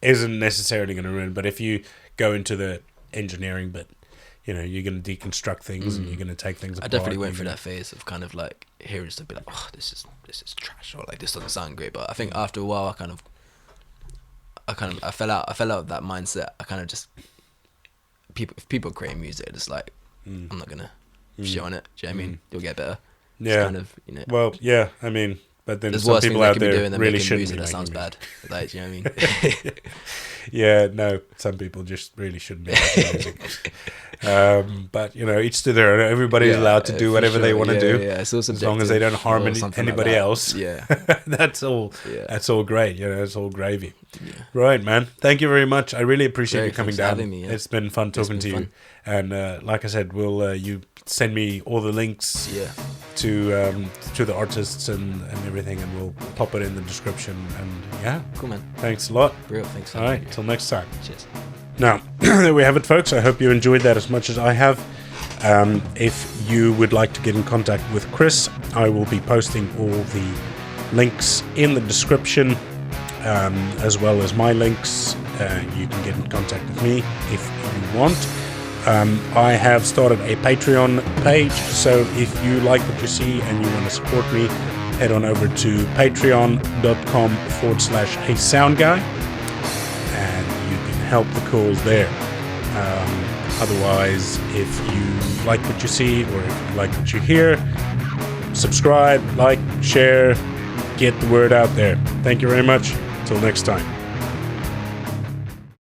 isn't necessarily going to ruin. But if you go into the engineering bit, you're going to deconstruct things and you're going to take things apart. I definitely went through that phase of kind of like hearing stuff, be like, oh, this is trash, or like this doesn't sound great. But I think after a while, I fell out of that mindset. I kind of just if people create music, it's like I'm not gonna shit on it. Do you know what I mean? You'll get better. Yeah. It's kind of, Well, yeah. I mean, but then there's some worse people things out they could be there doing than really making shouldn't music be that sounds making bad. Like, do you know what I mean? Yeah, no, some people just really shouldn't be making music. But each to their own. Everybody's allowed to do whatever they want to do, it's all as long as they don't harm anybody else. Yeah, that's all. Yeah. That's all great. It's all gravy. Yeah. Right, man. Thank you very much. I really appreciate you Thanks coming for down. having me, yeah. It's been fun talking to you. And like I said, we'll you send me all the links to the artists and everything, and we'll pop it in the description. And Cool, man. Thanks a lot. Real, thanks. All right, till next time. Cheers. Now, there we have it, folks. I hope you enjoyed that as much as I have. If you would like to get in contact with Chris, I will be posting all the links in the description, as well as my links. You can get in contact with me if you want. I have started a Patreon page, so if you like what you see and you want to support me, head on over to patreon.com/HeySoundGuy, and you can help the cause there. Otherwise, if you like what you see or if you like what you hear, subscribe, like, share, get the word out there. Thank you very much. Till next time.